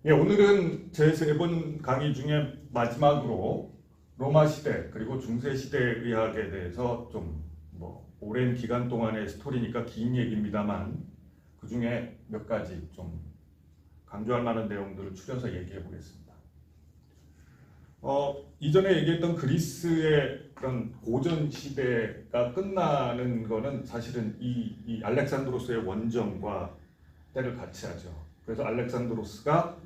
예, 오늘은 제 세 번 강의 중에 마지막으로 로마 시대 그리고 중세 시대 의학에 대해서 좀 오랜 기간 동안의 스토리니까 긴 얘기입니다만 그 중에 몇 가지 좀 강조할 만한 내용들을 추려서 얘기해 보겠습니다. 이전에 얘기했던 그리스의 그런 고전 시대가 끝나는 거는 사실은 이 알렉산드로스의 원정과 때를 같이 하죠. 그래서 알렉산드로스가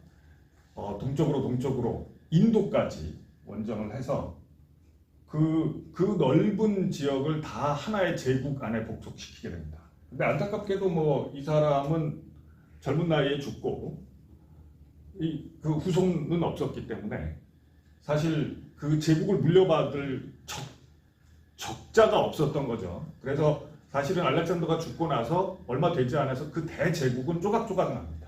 동쪽으로 인도까지 원정을 해서 그 넓은 지역을 다 하나의 제국 안에 복속시키게 됩니다. 근데 안타깝게도 이 사람은 젊은 나이에 죽고 그 후손은 없었기 때문에 사실 그 제국을 물려받을 적자가 없었던 거죠. 그래서 사실은 알렉산더가 죽고 나서 얼마 되지 않아서 그 대제국은 조각조각 납니다.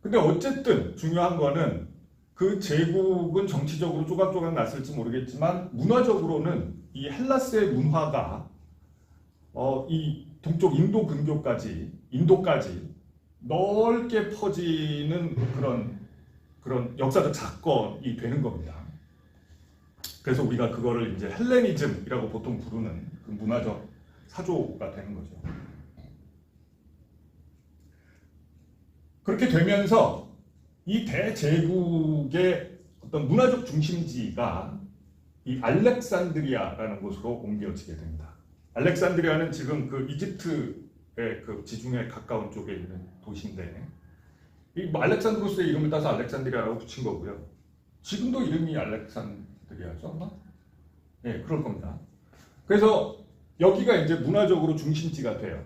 근데 어쨌든 중요한 거는 그 제국은 정치적으로 조각조각 났을지 모르겠지만 문화적으로는 이 헬라스의 문화가 이 동쪽 인도 인도까지 넓게 퍼지는 그런 역사적 사건이 되는 겁니다. 그래서 우리가 그거를 이제 헬레니즘이라고 보통 부르는 그 문화적 사조가 되는 거죠. 그렇게 되면서 이 대제국의 어떤 문화적 중심지가 이 알렉산드리아라는 곳으로 옮겨지게 됩니다. 알렉산드리아는 지금 그 이집트의 그 지중해 가까운 쪽에 있는 도시인데 이 알렉산드로스의 이름을 따서 알렉산드리아라고 붙인 거고요. 지금도 이름이 알렉산드리아죠, 아마? 네, 그럴 겁니다. 그래서 여기가 이제 문화적으로 중심지가 돼요.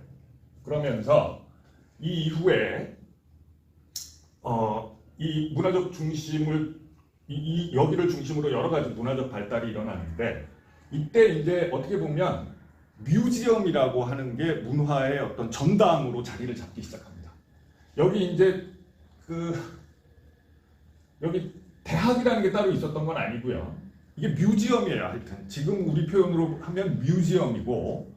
그러면서 이 이후에 이 문화적 중심을 여기를 중심으로 여러 가지 문화적 발달이 일어나는데 이때 이제 어떻게 보면 뮤지엄이라고 하는 게 문화의 어떤 전당으로 자리를 잡기 시작합니다. 여기 이제 여기 대학이라는 게 따로 있었던 건 아니고요. 이게 뮤지엄이에요. 하여튼 지금 우리 표현으로 하면 뮤지엄이고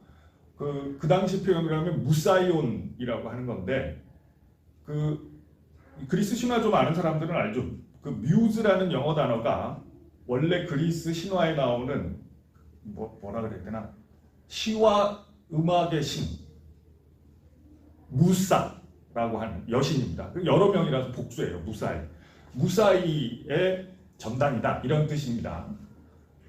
그 당시 표현으로 하면 무사이온이라고 하는 건데 그리스 신화 좀 아는 사람들은 알죠. 그 뮤즈라는 영어 단어가 원래 그리스 신화에 나오는 뭐라 그래야 되나? 시와 음악의 신 무사라고 하는 여신입니다. 여러 명이라서 복수예요. 무사이의 전당이다 이런 뜻입니다.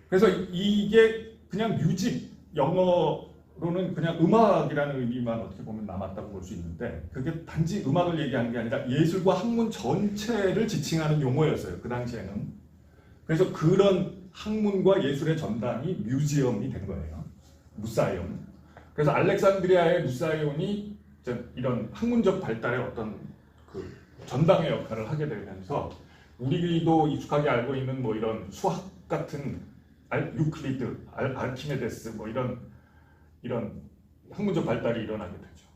그래서 이게 그냥 뮤직 영어로는 그냥 음악이라는 의미만 어떻게 보면 남았다고 볼 수 있는데 그게 단지 음악을 얘기하는 게 아니라 예술과 학문 전체를 지칭하는 용어였어요. 그 당시에는. 그래서 그런 학문과 예술의 전당이 뮤지엄이 된 거예요. 무사이온. 그래서 알렉산드리아의 무사이온이 이런 학문적 발달의 어떤 그 전당의 역할을 하게 되면서 우리도 익숙하게 알고 있는 이런 수학 같은 유클리드, 아르키메데스 이런 학문적 발달이 일어나게 되죠.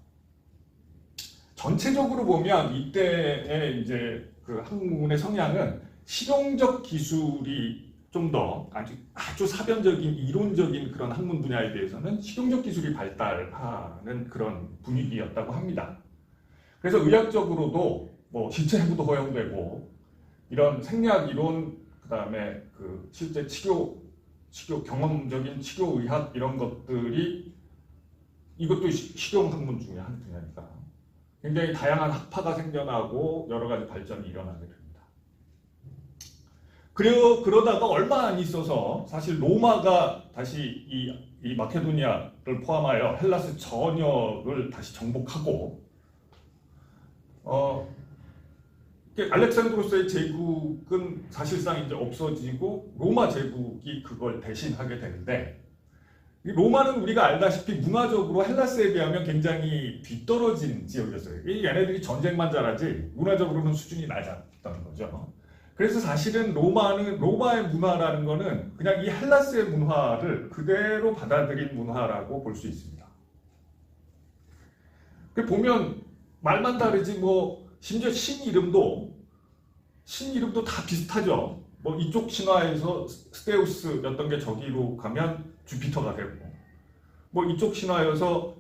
전체적으로 보면 이때의 이제 그 학문의 성향은 실용적 기술이 좀 더 아주 사변적인 이론적인 그런 학문 분야에 대해서는 실용적 기술이 발달하는 그런 분위기였다고 합니다. 그래서 의학적으로도 신체 해부도 허용되고 이런 생리학 이론 그다음에 그 실제 치료 경험적인 치료 의학 이런 것들이 이것도 실용 학문 중에 한 분야니까 굉장히 다양한 학파가 생겨나고 여러 가지 발전이 일어나게 됩니다. 그러다가 얼마 안 있어서 사실 로마가 다시 이 마케도니아를 포함하여 헬라스 전역을 다시 정복하고 알렉산드로스의 제국은 사실상 이제 없어지고 로마 제국이 그걸 대신하게 되는데 로마는 우리가 알다시피 문화적으로 헬라스에 비하면 굉장히 뒤떨어진 지역이었어요. 얘네들이 전쟁만 잘하지 문화적으로는 수준이 낮았던 거죠. 그래서 사실은 로마의 문화라는 거는 그냥 이 헬라스의 문화를 그대로 받아들인 문화라고 볼 수 있습니다. 보면 말만 다르지 심지어 신 이름도 다 비슷하죠. 이쪽 신화에서 스테우스였던 게 저기로 가면 주피터가 되고 이쪽 신화여서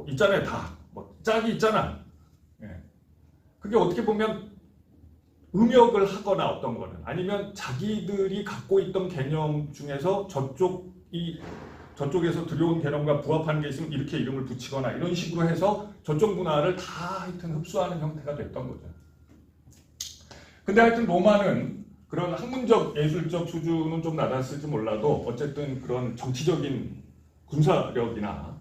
있잖아요. 다 짝이 있잖아. 예. 그게 어떻게 보면 음역을 하거나 어떤 거는 아니면 자기들이 갖고 있던 개념 중에서 저쪽에서 들여온 개념과 부합하는 게 있으면 이렇게 이름을 붙이거나 이런 식으로 해서 저쪽 문화를 다 하여튼 흡수하는 형태가 됐던 거죠. 근데 하여튼 로마는 그런 학문적 예술적 수준은 좀 낮았을지 몰라도 어쨌든 그런 정치적인 군사력이나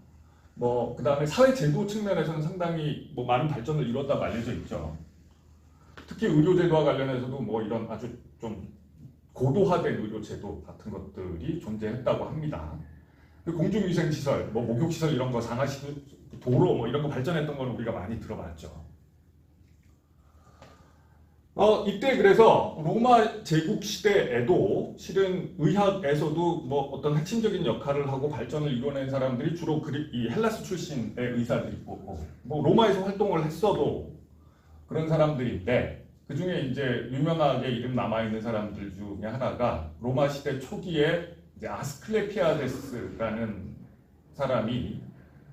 뭐 그다음에 사회 제도 측면에서는 상당히 뭐 많은 발전을 이뤘다고 알려져 있죠. 특히 의료제도와 관련해서도 뭐 이런 아주 좀 고도화된 의료제도 같은 것들이 존재했다고 합니다. 공중위생시설, 뭐 목욕시설 이런 거 상하시설, 도로 뭐 이런 거 발전했던 건 우리가 많이 들어봤죠. 이때 그래서 로마 제국 시대에도 실은 의학에서도 뭐 어떤 핵심적인 역할을 하고 발전을 이뤄낸 사람들이 주로 이 헬라스 출신의 의사들이고 뭐 로마에서 활동을 했어도 그런 사람들인데 그 중에 이제 유명하게 이름 남아있는 사람들 중에 하나가 로마 시대 초기에 이제 아스클레피아데스라는 사람이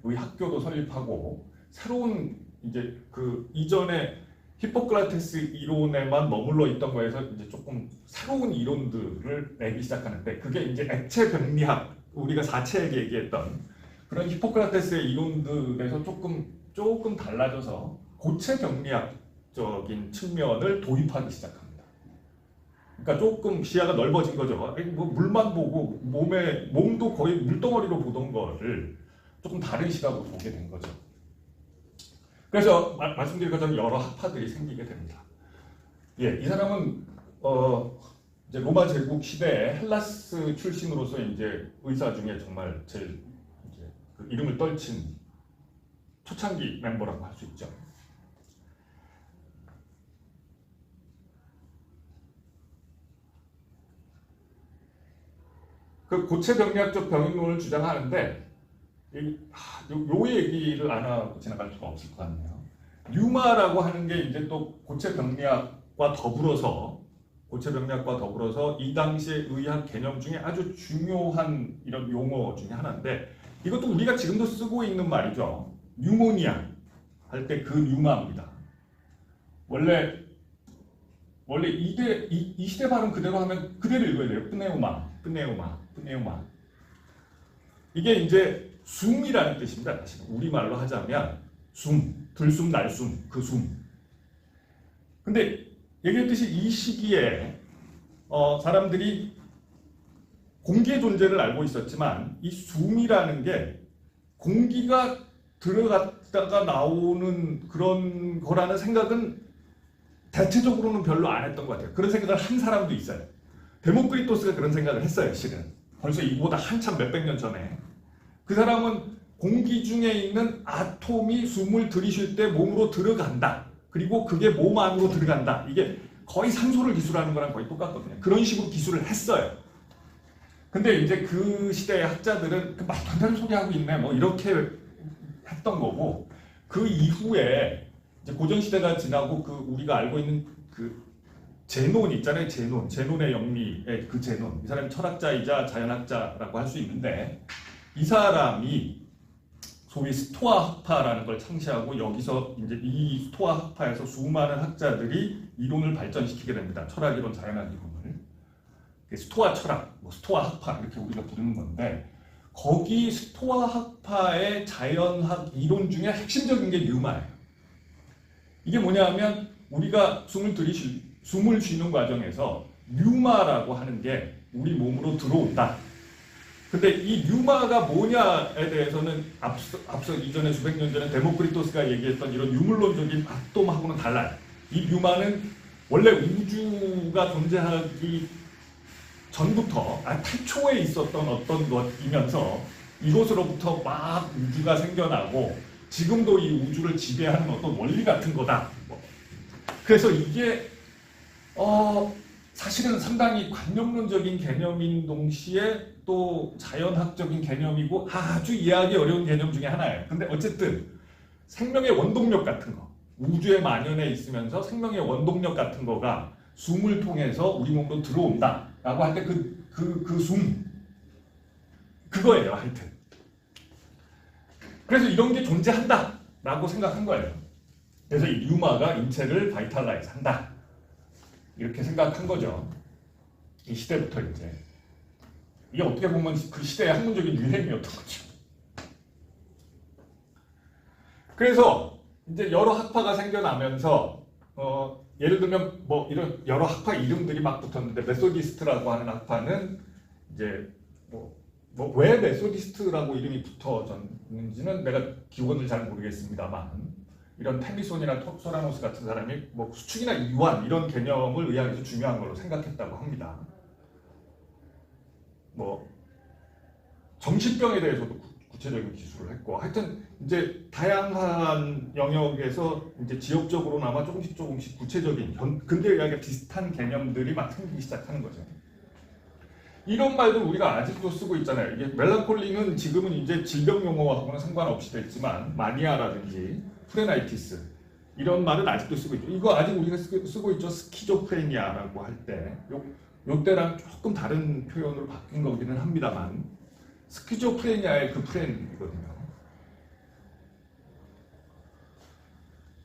의학교도 설립하고 새로운 이제 그 이전에 히포크라테스 이론에만 머물러 있던 거에서 이제 조금 새로운 이론들을 내기 시작하는데 그게 이제 액체 병리학 우리가 사체에 얘기했던 그런 히포크라테스의 이론들에서 조금 달라져서 고체 병리학적인 측면을 도입하기 시작합니다. 그러니까 조금 시야가 넓어진 거죠. 뭐 물만 보고 몸도 거의 물덩어리로 보던 거를 조금 다른 시각으로 보게 된 거죠. 그래서 말씀드린 것처럼 여러 학파들이 생기게 됩니다. 이 사람은 이제 로마 제국 시대에 헬라스 출신으로서 이제 의사 중에 정말 제일 이제 그 이름을 떨친 초창기 멤버라고 할 수 있죠. 그 고체병리학적 병인론을 주장하는데 요 얘기를 안 하고 지나갈 수가 없을 것 같네요. 뉴마라고 하는 게 이제 또 고체병리학과 더불어서 이 당시의 의학 개념 중에 아주 중요한 이런 용어 중에 하나인데 이것도 우리가 지금도 쓰고 있는 말이죠. 뉴모니아 할 때 그 뉴마입니다. 원래 이 시대 발음 그대로 하면 그대로 읽어야 돼요. pneuma. 이게 이제 숨이라는 뜻입니다. 사실은 우리말로 하자면 들숨, 날숨, 그 숨. 근데 얘기했듯이 이 시기에 사람들이 공기의 존재를 알고 있었지만 이 숨이라는 게 공기가 들어갔다가 나오는 그런 거라는 생각은 대체적으로는 별로 안 했던 것 같아요. 그런 생각을 한 사람도 있어요. 데모크리토스가 그런 생각을 했어요. 실은 벌써 이보다 한참 몇백 년 전에. 그 사람은 공기 중에 있는 아톰이 숨을 들이쉴 때 몸으로 들어간다. 그리고 그게 몸 안으로 들어간다. 이게 거의 산소를 기술하는 거랑 거의 똑같거든요. 그런 식으로 기술을 했어요. 근데 이제 그 시대의 학자들은 그 말도 안 되는 소리 하고 있네. 뭐 이렇게 했던 거고 그 이후에 이제 고전 시대가 지나고 그 우리가 알고 있는 그 제논 있잖아요. 제논의 영리의 그 제논. 이 사람이 철학자이자 자연학자라고 할 수 있는데 이 사람이 소위 스토아 학파라는 걸 창시하고 여기서 이제 이 스토아 학파에서 수많은 학자들이 이론을 발전시키게 됩니다. 철학 이론, 자연학 이론을. 스토아 철학, 뭐 스토아 학파 이렇게 우리가 부르는 건데 거기 스토아 학파의 자연학 이론 중에 핵심적인 게 뉴마예요. 이게 뭐냐면 우리가 숨을 쉬는 과정에서 뉴마라고 하는 게 우리 몸으로 들어온다. 근데 이 뉴마가 뭐냐에 대해서는 앞서 이전에 수백 년 전에 데모크리토스가 얘기했던 이런 유물론적인 아톰하고는 달라요. 이 뉴마는 원래 우주가 존재하기 전부터 태초에 있었던 어떤 것이면서 이것으로부터 막 우주가 생겨나고 지금도 이 우주를 지배하는 어떤 원리 같은 거다. 그래서 이게 사실은 상당히 관념론적인 개념인 동시에 또 자연학적인 개념이고 아주 이해하기 어려운 개념 중에 하나예요. 근데 어쨌든 생명의 원동력 같은 거, 우주에 만연해 있으면서 생명의 원동력 같은 거가 숨을 통해서 우리 몸으로 들어온다라고 할 때 그 숨, 그거예요, 하여튼. 그래서 이런 게 존재한다라고 생각한 거예요. 그래서 이 뉴마가 인체를 바이탈라이즈 한다. 이렇게 생각한 거죠. 이 시대부터 이제. 이게 어떻게 보면 그 시대의 학문적인 유행이었던 거죠. 그래서 이제 여러 학파가 생겨나면서 예를 들면 뭐 이런 여러 학파 이름들이 막 붙었는데 메소디스트라고 하는 학파는 이제 왜 메소디스트라고 이름이 붙어졌는지는 내가 기원을 잘 모르겠습니다만 이런 테미손이나 소라노스 같은 사람이 뭐 수축이나 이완 이런 개념을 의학에서 중요한 걸로 생각했다고 합니다. 뭐 정신병에 대해서도 구체적인 기술을 했고 하여튼 이제 다양한 영역에서 이제 지역적으로나마 조금씩 구체적인 근대 의학에 비슷한 개념들이 막 생기기 시작하는 거죠. 이런 말들 우리가 아직도 쓰고 있잖아요. 이게 멜랑콜리는 지금은 이제 질병 용어하고는 상관없이 됐지만 마니아라든지 프레나이티스 이런 말은 아직도 쓰고 있죠. 이거 아직 우리가 쓰고 있죠. 스키조프레니아라고 할 때 요때랑 조금 다른 표현으로 바뀐 거기는 합니다만 스키조프레니아의 그 프렌이거든요.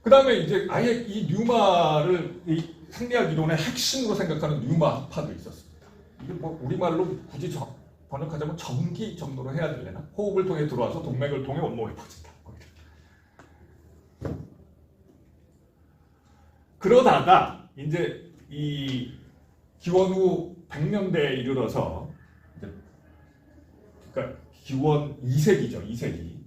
그 다음에 이제 아예 이 뉴마를 이 생리학 이론의 핵심으로 생각하는 뉴마 학파도 있었습니다. 이게 뭐 우리말로 굳이 번역하자면 전기 정도로 해야 되려나? 호흡을 통해 들어와서 동맥을 통해 온몸에 퍼진다. 그러다가 이제 이 기원 후 100년대에 이르러서 그러니까 기원 2세기죠.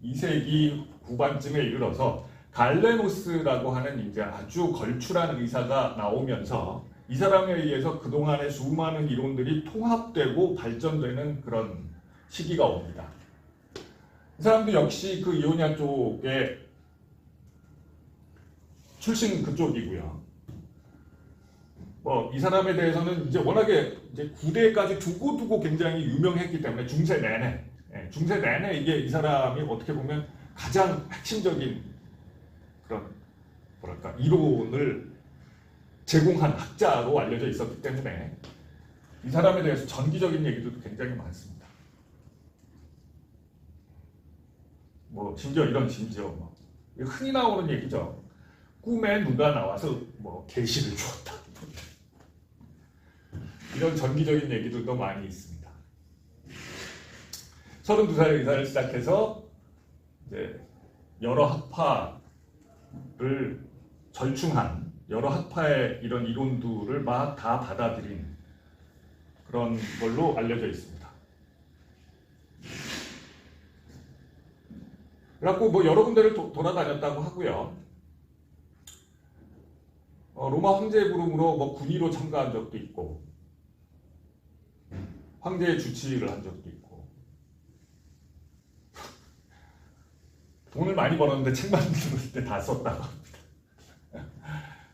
2세기 후반쯤에 이르러서 갈레노스라고 하는 이제 아주 걸출한 의사가 나오면서 이 사람에 의해서 그동안의 수많은 이론들이 통합되고 발전되는 그런 시기가 옵니다. 이 사람도 역시 그 이오니아 쪽에 출신 그쪽이고요. 이 사람에 대해서는 이제 워낙에 이제 구대까지 두고두고 굉장히 유명했기 때문에 중세 내내 이게 이 사람이 어떻게 보면 가장 핵심적인 그런 뭐랄까 이론을 제공한 학자로 알려져 있었기 때문에 이 사람에 대해서 전기적인 얘기도 굉장히 많습니다. 심지어 흔히 나오는 얘기죠. 꿈에 누가 나와서 계시를 주었다. 이런 전기적인 얘기들도 많이 있습니다. 32살에 의사를 시작해서 이제 여러 학파를 절충한 여러 학파의 이런 이론들을 막 다 받아들인 그런 걸로 알려져 있습니다. 그래갖고 여러 군데를 돌아다녔다고 하고요. 로마 황제의 부름으로 군의로 참가한 적도 있고 황제의 주치의를 한 적도 있고 돈을 많이 벌었는데 책 만들 때 다 썼다고 합니다.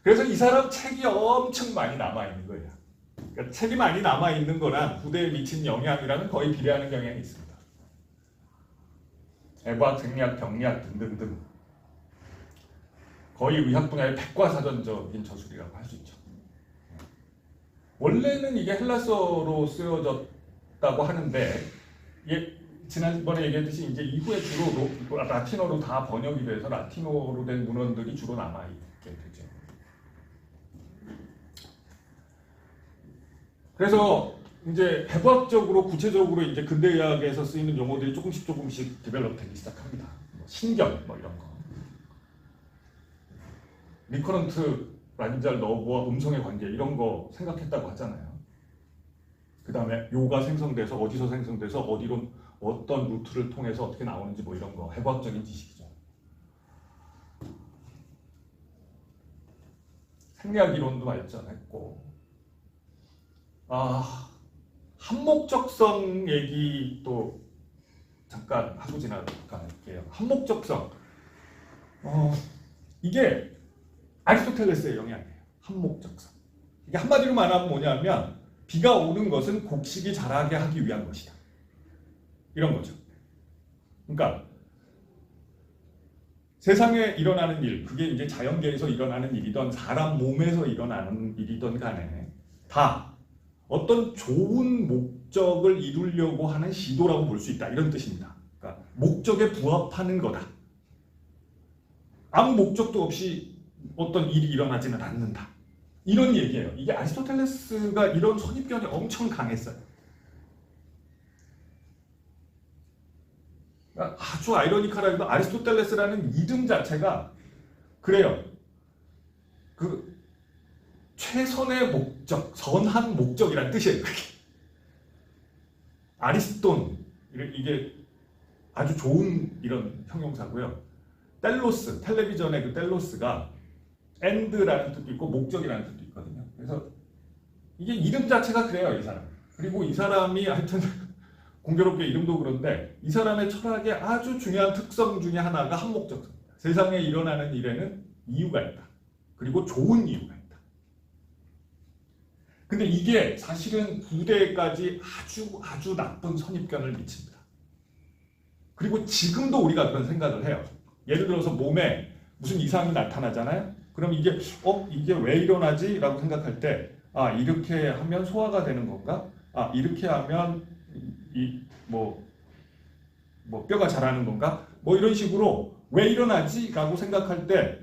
그래서 이 사람 책이 엄청 많이 남아있는 거예요. 그러니까 책이 많이 남아있는 거랑 후대에 미친 영향이랑은 거의 비례하는 경향이 있습니다. 애과학, 생리학, 병리학 등등등 거의 의학 분야의 백과사전적인 저술이라고 할 수 있죠. 원래는 이게 헬라서로 쓰여졌다고 하는데 지난번에 얘기했듯이 이제 이후에 주로 라틴어로 다 번역이 돼서 라틴어로 된 문헌들이 주로 남아있게 되죠. 그래서 이제 해부학적으로 구체적으로 이제 근대의학에서 쓰이는 용어들이 조금씩 디벨롭되기 시작합니다. 신경 이런 거. 리커런트 라인잘 너브와 음성의 관계 이런 거 생각했다고 하잖아요. 그 다음에 요가 생성돼서 어디서 생성돼서 어디로 어떤 루트를 통해서 어떻게 나오는지 이런 거 해부학적인 지식이죠. 생리학 이론도 발전했고 한목적성 얘기도 잠깐 하고 지나갈게요. 한목적성 이게 아리스토텔레스의 영향이에요. 한목적성. 이게 한마디로 말하면 뭐냐면 비가 오는 것은 곡식이 자라게 하기 위한 것이다. 이런 거죠. 그러니까 세상에 일어나는 일, 그게 이제 자연계에서 일어나는 일이든 사람 몸에서 일어나는 일이든 간에 다 어떤 좋은 목적을 이루려고 하는 시도라고 볼 수 있다. 이런 뜻입니다. 그러니까 목적에 부합하는 거다. 아무 목적도 없이 어떤 일이 일어나지는 않는다. 이런 얘기예요. 이게 아리스토텔레스가 이런 선입견이 엄청 강했어요. 아주 아이러니컬하게도 아리스토텔레스라는 이름 자체가 그래요. 그 최선의 목적, 선한 목적이란 뜻이에요. 그게. 아리스톤 이게 아주 좋은 이런 형용사고요. 텔로스, 텔레비전의 그 텔로스가 엔드라는 뜻도 있고 목적이라는 뜻도 있거든요. 그래서 이게 이름 자체가 그래요, 이 사람. 그리고 이 사람이 하여튼 공교롭게 이름도 그런데 이 사람의 철학의 아주 중요한 특성 중에 하나가 한목적성입니다. 세상에 일어나는 일에는 이유가 있다. 그리고 좋은 이유가 있다. 근데 이게 사실은 부대까지 아주 나쁜 선입견을 미칩니다. 그리고 지금도 우리가 그런 생각을 해요. 예를 들어서 몸에 무슨 이상이 나타나잖아요. 그럼 이게 왜 일어나지? 라고 생각할 때 이렇게 하면 소화가 되는 건가? 이렇게 하면 뼈가 자라는 건가? 이런 식으로 왜 일어나지? 라고 생각할 때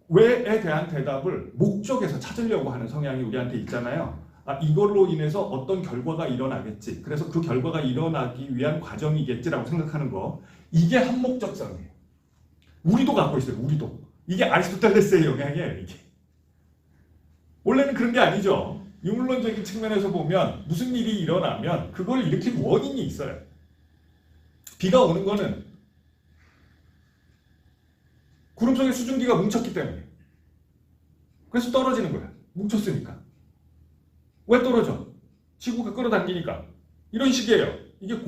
왜에 대한 대답을 목적에서 찾으려고 하는 성향이 우리한테 있잖아요. 이걸로 인해서 어떤 결과가 일어나겠지. 그래서 그 결과가 일어나기 위한 과정이겠지라고 생각하는 거. 이게 한목적성이에요. 우리도 갖고 있어요. 우리도. 이게 아리스토텔레스의 영향이에요. 이게. 원래는 그런 게 아니죠. 유물론적인 측면에서 보면 무슨 일이 일어나면 그걸 일으킨 원인이 있어요. 비가 오는 거는 구름 속에 수증기가 뭉쳤기 때문에. 그래서 떨어지는 거야. 뭉쳤으니까. 왜 떨어져? 지구가 끌어당기니까. 이런 식이에요. 이게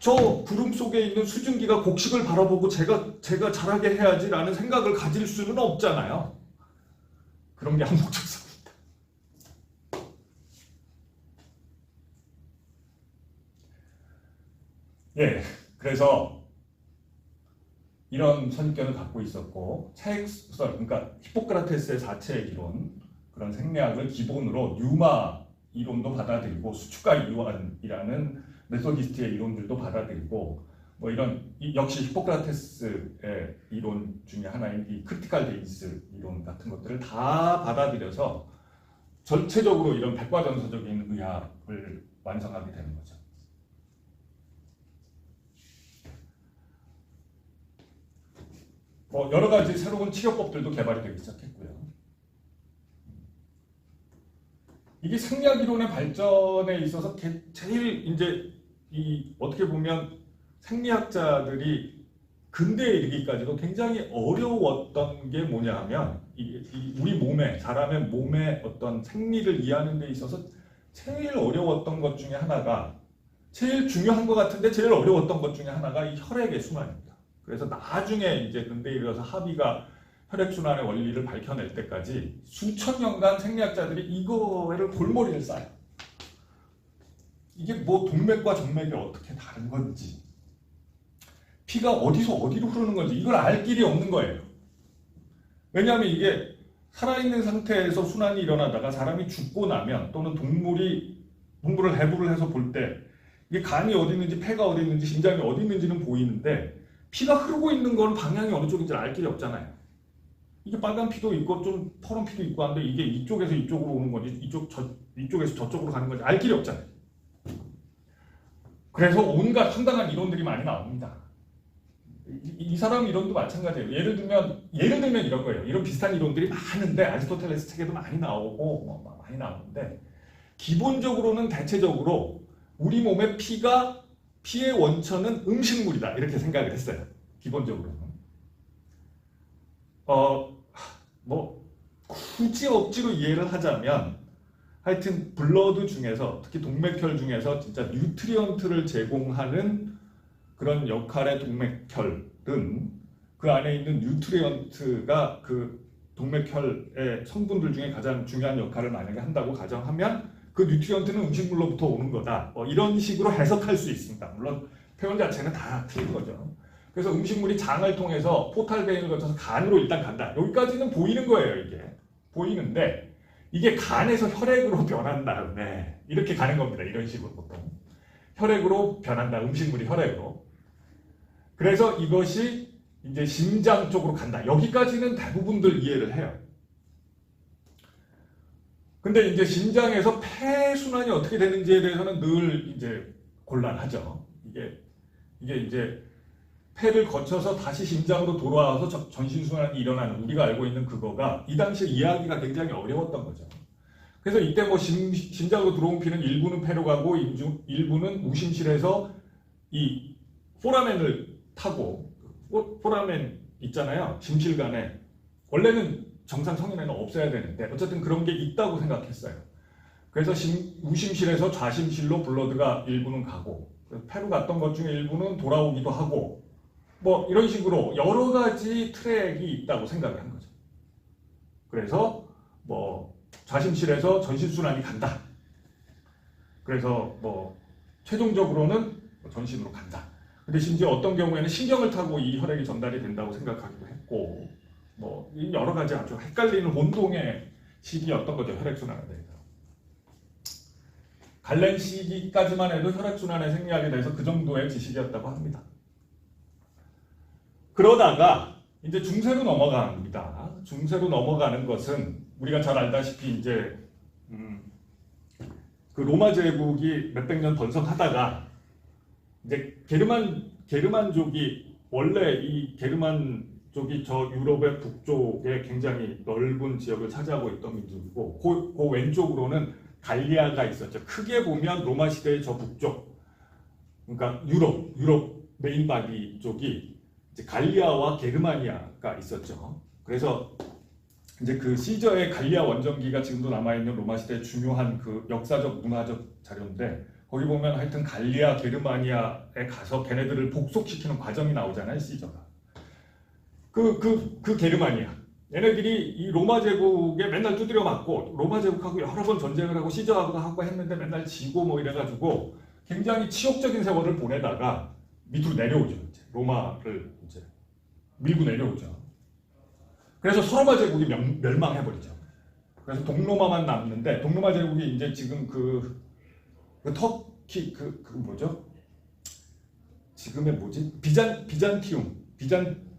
저 구름 속에 있는 수증기가 곡식을 바라보고 제가 자라게 해야지라는 생각을 가질 수는 없잖아요. 그런 게 한목적성입니다. 예, 그래서 이런 선입견을 갖고 있었고 그러니까 히포크라테스의 사체 이론 그런 생리학을 기본으로 뉴마 이론도 받아들이고 수축과 이론이라는 메소디스트의 이론들도 받아들이고 이런 역시 히포크라테스의 이론 중에 하나인 이 크리티컬 데이스 이론 같은 것들을 다 받아들여서 전체적으로 이런 백과전서적인 의학을 완성하게 되는 거죠. 여러 가지 새로운 치료법들도 개발이 되기 시작했고요. 이게 생리학 이론의 발전에 있어서 제일 이제 어떻게 보면 생리학자들이 근대에 이르기까지도 굉장히 어려웠던 게 뭐냐 하면 우리 몸에 사람의 몸의 어떤 생리를 이해하는 데 있어서 제일 어려웠던 것 중에 하나가 제일 중요한 것 같은데 제일 어려웠던 것 중에 하나가 이 혈액의 순환입니다. 그래서 나중에 이제 근대에 이르러서 하비가 혈액순환의 원리를 밝혀낼 때까지 수천 년간 생리학자들이 이거를 골머리를 싸요. 이게 동맥과 정맥이 어떻게 다른 건지, 피가 어디서 어디로 흐르는 건지 이걸 알 길이 없는 거예요. 왜냐하면 이게 살아있는 상태에서 순환이 일어나다가 사람이 죽고 나면 또는 동물을 해부를 해서 볼 때 이게 간이 어디 있는지 폐가 어디 있는지 심장이 어디 있는지는 보이는데 피가 흐르고 있는 건 방향이 어느 쪽인지 알 길이 없잖아요. 이게 빨간 피도 있고 좀 파란 피도 있고 한데 이게 이쪽에서 이쪽으로 오는 건지 이쪽에서 저쪽으로 가는 건지 알 길이 없잖아요. 그래서 온갖 황당한 이론들이 많이 나옵니다. 이 사람 이론도 마찬가지예요. 예를 들면 이런 거예요. 이런 비슷한 이론들이 많은데 아리스토텔레스 책에도 많이 나오고 많이 나오는데 기본적으로는 대체적으로 우리 몸의 피의 원천은 음식물이다 이렇게 생각을 했어요. 기본적으로는. 굳이 억지로 이해를 하자면 하여튼 블러드 중에서 특히 동맥혈 중에서 진짜 뉴트리언트를 제공하는 그런 역할의 동맥혈은 그 안에 있는 뉴트리언트가 그 동맥혈의 성분들 중에 가장 중요한 역할을 만약에 한다고 가정하면 그 뉴트리언트는 음식물로부터 오는 거다. 이런 식으로 해석할 수 있습니다. 물론 표현 자체는 다 틀린 거죠. 그래서 음식물이 장을 통해서 포탈베인을 거쳐서 간으로 일단 간다. 여기까지는 보이는 거예요. 이게 보이는데 이게 간에서 혈액으로 변한 다음에 이렇게 가는 겁니다. 이런 식으로 보통 혈액으로 변한다. 음식물이 혈액으로. 그래서 이것이 이제 심장 쪽으로 간다. 여기까지는 대부분들 이해를 해요. 근데 이제 심장에서 폐 순환이 어떻게 되는지에 대해서는 늘 이제 곤란하죠. 이게 이제 폐를 거쳐서 다시 심장으로 돌아와서 전신 순환이 일어나는 우리가 알고 있는 그거가 이 당시에 이해하기가 굉장히 어려웠던 거죠. 그래서 이때 뭐 심장으로 들어온 피는 일부는 폐로 가고 일부는 우심실에서 이 포라멘을 타고 포라멘 있잖아요. 심실간에 원래는 정상 성인에는 없어야 되는데 어쨌든 그런 게 있다고 생각했어요. 그래서 우심실에서 좌심실로 블러드가 일부는 가고 폐로 갔던 것 중에 일부는 돌아오기도 하고 뭐 이런 식으로 여러 가지 트랙이 있다고 생각을 한 거죠. 그래서 뭐 좌심실에서 전신순환이 간다. 그래서 뭐 최종적으로는 전신으로 간다. 근데 심지어 어떤 경우에는 신경을 타고 이 혈액이 전달이 된다고 생각하기도 했고 뭐 여러 가지 아주 헷갈리는 혼동의 시기였던 거죠. 혈액순환에 대해서. 갈렌 시기까지만 해도 혈액순환의 생리학에 대해서 그 정도의 지식이었다고 합니다. 그러다가 이제 중세로 넘어갑니다. 중세로 넘어가는 것은 우리가 잘 알다시피 이제 그 로마 제국이 몇백 년 번성하다가 이제 게르만족이 원래 이 게르만 쪽이 저 유럽의 북쪽에 굉장히 넓은 지역을 차지하고 있던 민족이고 그 왼쪽으로는 갈리아가 있었죠. 크게 보면 로마 시대의 저 북쪽, 그러니까 유럽 메인 바디 쪽이 이제 갈리아와 게르마니아가 있었죠. 그래서 이제 그 시저의 갈리아 원정기가 지금도 남아있는 로마 시대의 중요한 그 역사적 문화적 자료인데 거기 보면 하여튼 갈리아 게르마니아에 가서 걔네들을 복속시키는 과정이 나오잖아요. 시저가. 그 게르마니아 얘네들이 이 로마 제국에 맨날 두드려 맞고 로마 제국하고 여러 번 전쟁을 하고 시저하고도 하고 했는데 맨날 지고 뭐 이래가지고 굉장히 치욕적인 세월을 보내다가 밑으로 내려오죠. 이제 로마를 이제 밀고 내려오죠. 그래서 소로마 제국이 멸망해버리죠. 그래서 동로마만 남는데 동로마 제국이 이제 지금 그 터키 그 뭐죠? 지금의 뭐지?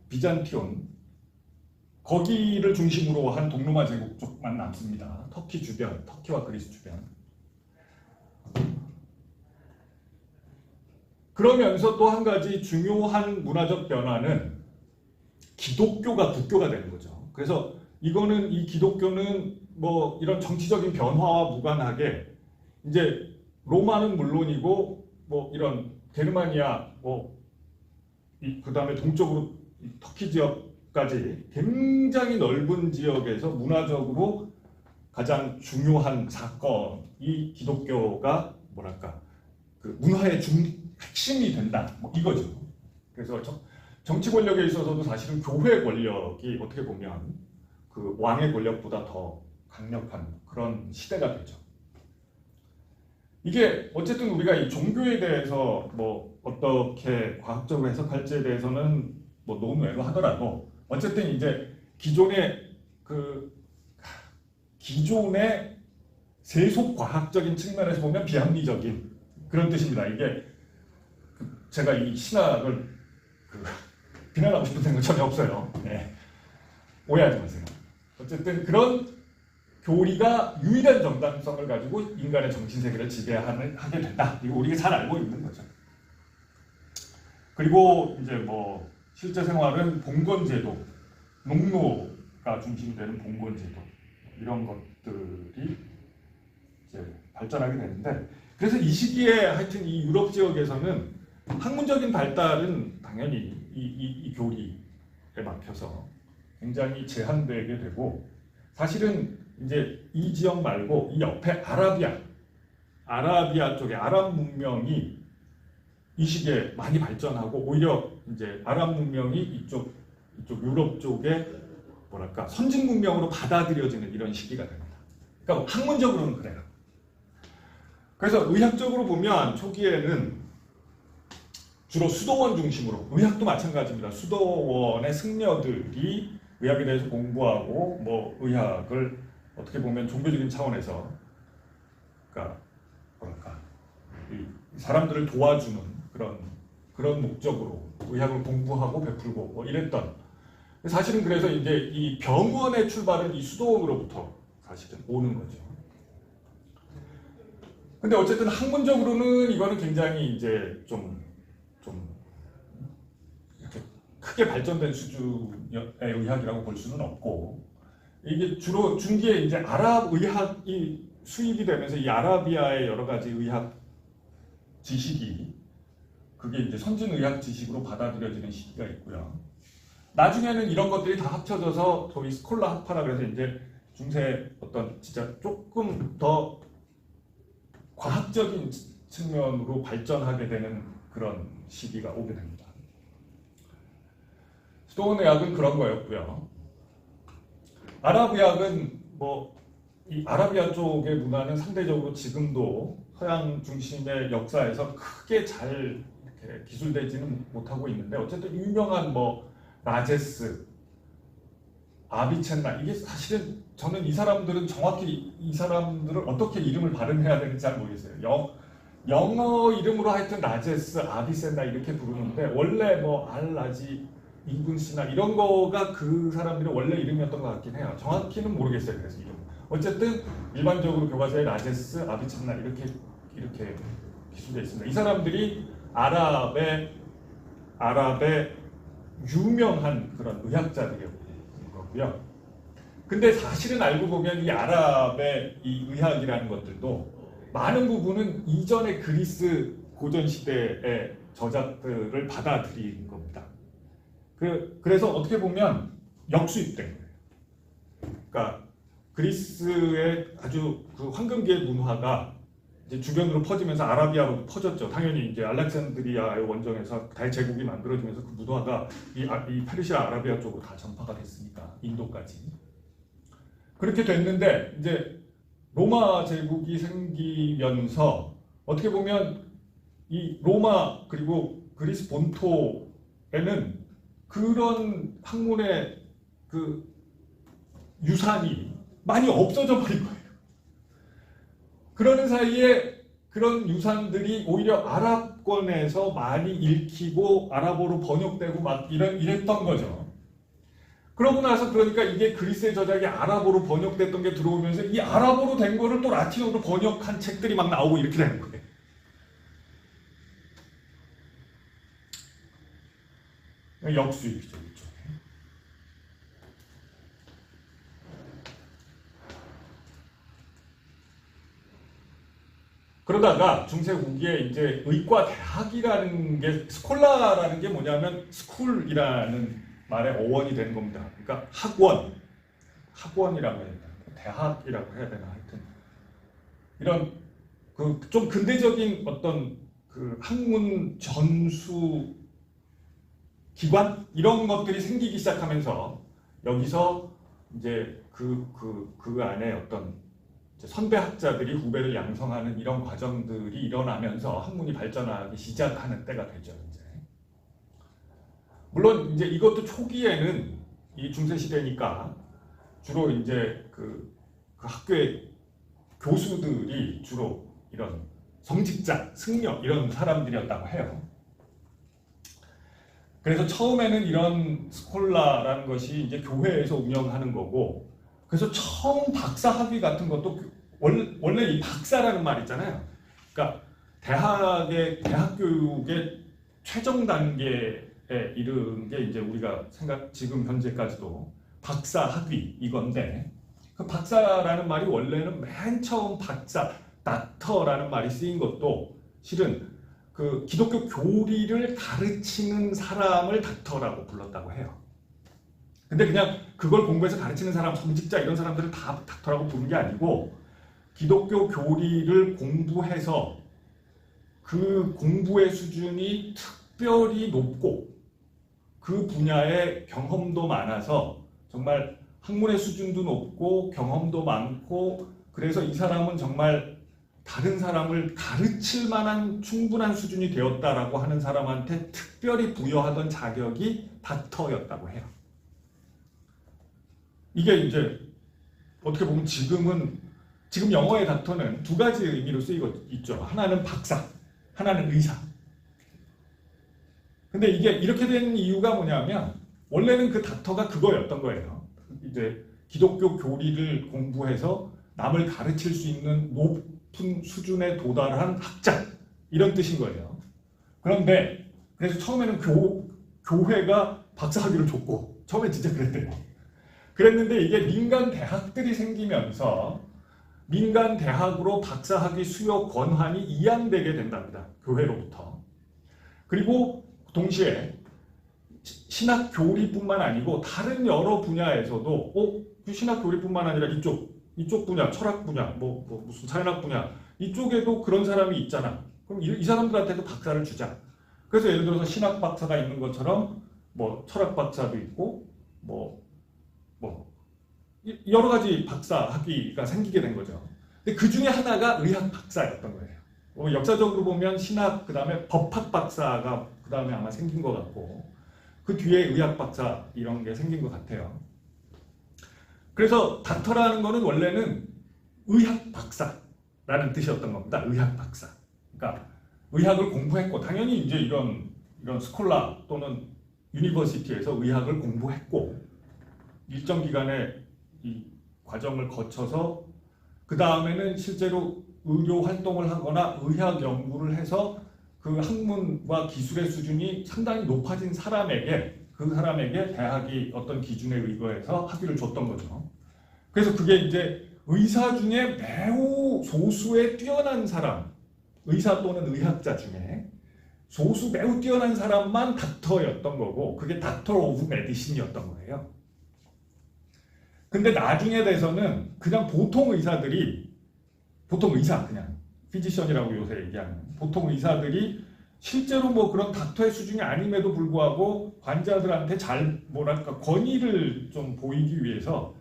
비잔티온 거기를 중심으로 한 동로마 제국 쪽만 남습니다. 터키 주변, 터키와 그리스 주변. 그러면서 또 한 가지 중요한 문화적 변화는 기독교가 국교가 되는 거죠. 그래서 이거는 이 기독교는 뭐 이런 정치적인 변화와 무관하게 이제 로마는 물론이고 뭐 이런 게르마니아 뭐 그 다음에 동쪽으로 터키 지역까지 굉장히 넓은 지역에서 문화적으로 가장 중요한 사건이 기독교가 뭐랄까 그 문화의 핵심이 된다 뭐 이거죠. 그래서 정치 권력에 있어서도 사실은 교회 권력이 어떻게 보면 그 왕의 권력보다 더 강력한 그런 시대가 되죠. 이게 어쨌든 우리가 이 종교에 대해서 뭐 어떻게 과학적으로 해석할지에 대해서는 뭐 논외로 하더라도 어쨌든 이제 기존의 세속 과학적인 측면에서 보면 비합리적인 그런 뜻입니다. 이게 제가 이 신학을 비난하고 싶은 생각 전혀 없어요. 네. 오해하지 마세요. 어쨌든 그런 교리가 유일한 정당성을 가지고 인간의 정신세계를 지배하게 된다. 이거 우리가 잘 알고 있는 거죠. 그리고 이제 뭐 실제 생활은 봉건제도, 농노가 중심이 되는 봉건제도 이런 것들이 이제 발전하게 되는데 그래서 이 시기에 하여튼 이 유럽 지역에서는 학문적인 발달은 당연히 이 교리에 막혀서 굉장히 제한되게 되고 사실은 이제 이 지역 말고 이 옆에 아라비아 쪽에 아랍 문명이 이 시기에 많이 발전하고 오히려 이제 아랍 문명이 이쪽 유럽 쪽에 뭐랄까 선진 문명으로 받아들여지는 이런 시기가 됩니다. 그러니까 학문적으로는 그래요. 그래서 의학적으로 보면 초기에는 주로 수도원 중심으로 의학도 마찬가지입니다. 수도원의 승려들이 의학에 대해서 공부하고 뭐 의학을 어떻게 보면 종교적인 차원에서 그러니까 뭐랄까 이 사람들을 도와주는 그런 그런 목적으로 의학을 공부하고 베풀고 뭐 이랬던. 사실은 그래서 이제 이 병원의 출발은 이 수도원으로부터 사실은 오는 거죠. 근데 어쨌든 학문적으로는 이거는 굉장히 이제 좀 이렇게 크게 발전된 수준의 의학이라고 볼 수는 없고, 이게 주로 중기에 이제 아랍 의학이 수입이 되면서 이 아라비아의 여러 가지 의학 지식이 그게 이제 선진 의학 지식으로 받아들여지는 시기가 있고요. 나중에는 이런 것들이 다 합쳐져서 소위 스콜라 학파라 그래서 이제 중세 어떤 진짜 조금 더 과학적인 측면으로 발전하게 되는 그런 시기가 오게 됩니다. 수도원 의학은 그런 거였고요. 아랍 의학은 뭐 이 아라비아 쪽의 문화는 상대적으로 지금도 서양 중심의 역사에서 크게 잘 이렇게 기술되지는 못하고 있는데, 어쨌든 유명한 뭐 라제스, 아비첸나, 이게 사실은 저는 이 사람들은 정확히 이 사람들을 어떻게 이름을 발음해야 되는지 잘 모르겠어요. 영어 이름으로 하여튼 라제스, 아비센나 이렇게 부르는데 원래 뭐 알라지, 이군시나 이런 거가 그 사람들의 원래 이름이었던 것 같긴 해요. 정확히는 모르겠어요. 그래서 이름. 어쨌든 일반적으로 교과서에 라제스, 아비첸나 이렇게 기술되어 있습니다. 이 사람들이 아랍의 유명한 그런 의학자들이었던 거고요. 근데 사실은 알고 보면 이 아랍의 이 의학이라는 것들도 많은 부분은 이전의 그리스 고전 시대의 저작들을 받아들인 겁니다. 그래서 어떻게 보면 역수입된 거예요. 그러니까 그리스의 아주 그 황금기의 문화가 이제 주변으로 퍼지면서 아라비아로 퍼졌죠. 당연히 이제 알렉산드리아의 원정에서 대제국이 만들어지면서 그 문화가 이 페르시아 아라비아 쪽으로 다 전파가 됐으니까 인도까지. 그렇게 됐는데 이제 로마 제국이 생기면서 어떻게 보면 이 로마 그리고 그리스 본토에는 그런 학문의 그 유산이 많이 없어져 버린 거예요. 그러는 사이에 그런 유산들이 오히려 아랍권에서 많이 읽히고 아랍어로 번역되고 막 이랬던 거죠. 그러고 나서 그러니까 이게 그리스의 저작이 아랍어로 번역됐던 게 들어오면서 이 아랍어로 된 거를 또 라틴어로 번역한 책들이 막 나오고 이렇게 되는 거예요. 역수입이죠. 그렇죠? 그러다가 중세 후기에 이제 의과 대학이라는 게 스콜라라는 게 뭐냐면 스쿨이라는 말의 어원이 되는 겁니다. 그러니까 학원이라고 해야 되나, 대학이라고 해야 되나, 하여튼 이런 그 좀 근대적인 어떤 그 학문 전수 기관 이런 것들이 생기기 시작하면서 여기서 이제 그 안에 어떤 선배 학자들이 후배를 양성하는 이런 과정들이 일어나면서 학문이 발전하기 시작하는 때가 되죠. 이제. 물론 이제 이것도 초기에는 이 중세 시대니까 주로 이제 그 학교의 교수들이 주로 이런 성직자, 승려 이런 사람들이었다고 해요. 그래서 처음에는 이런 스콜라라는 것이 이제 교회에서 운영하는 거고, 그래서 처음 박사 학위 같은 것도 원래 이 박사라는 말 있잖아요. 그러니까 대학 교육의 최종 단계에 이른 게 이제 우리가 지금 현재까지도 박사 학위 이건데, 그 박사라는 말이 원래는 맨 처음 박사, 닥터라는 말이 쓰인 것도 실은 그 기독교 교리를 가르치는 사람을 닥터라고 불렀다고 해요. 근데 그냥 그걸 공부해서 가르치는 사람, 성직자 이런 사람들을 다 닥터라고 부른 게 아니고, 기독교 교리를 공부해서 그 공부의 수준이 특별히 높고 그 분야의 경험도 많아서 정말 학문의 수준도 높고 경험도 많고, 그래서 이 사람은 정말 다른 사람을 가르칠 만한 충분한 수준이 되었다라고 하는 사람한테 특별히 부여하던 자격이 닥터였다고 해요. 이게 이제 어떻게 보면 지금 영어의 닥터는 두 가지 의미로 쓰이고 있죠. 하나는 박사, 하나는 의사. 근데 이게 이렇게 된 이유가 뭐냐면 원래는 그 닥터가 그거였던 거예요. 이제 기독교 교리를 공부해서 남을 가르칠 수 있는 높은 수준에 도달한 학자 이런 뜻인 거예요. 그런데 그래서 처음에는 교회가 박사학위를 줬고 처음에 진짜 그랬대요. 그랬는데 이게 민간 대학들이 생기면서 민간 대학으로 박사학위 수요 권한이 이양되게 된답니다. 교회로부터. 그리고 동시에 신학 교리뿐만 아니고 다른 여러 분야에서도 그 신학 교리뿐만 아니라 이쪽 분야, 철학 분야, 무슨 사회학 분야 이쪽에도 그런 사람이 있잖아. 그럼 이 사람들한테도 박사를 주자. 그래서 예를 들어서 신학 박사가 있는 것처럼 뭐 철학 박사도 있고 여러 가지 박사 학위가 생기게 된 거죠. 근데 그 중에 하나가 의학 박사였던 거예요. 역사적으로 보면 신학 그다음에 법학 박사가 그다음에 아마 생긴 것 같고 그 뒤에 의학 박사 이런 게 생긴 것 같아요. 그래서 닥터라는 거는 원래는 의학 박사라는 뜻이었던 겁니다. 의학 박사. 그러니까 의학을 공부했고 당연히 이제 이런 스콜라 또는 유니버시티에서 의학을 공부했고 일정 기간의 이 과정을 거쳐서 그 다음에는 실제로 의료 활동을 하거나 의학 연구를 해서 그 학문과 기술의 수준이 상당히 높아진 사람에게 그 사람에게 대학이 어떤 기준에 의거해서 학위를 줬던 거죠. 그래서 그게 이제 의사 중에 매우 소수의 뛰어난 사람, 의사 또는 의학자 중에 소수 매우 뛰어난 사람만 닥터였던 거고 그게 닥터 오브 메디신이었던 거예요. 근데 나중에 돼서는 그냥 보통 의사들이 보통 의사 그냥 피지션이라고 요새 얘기하는 보통 의사들이 실제로 뭐 그런 닥터의 수준이 아님에도 불구하고 환자들한테 잘 뭐랄까 권위를 좀 보이기 위해서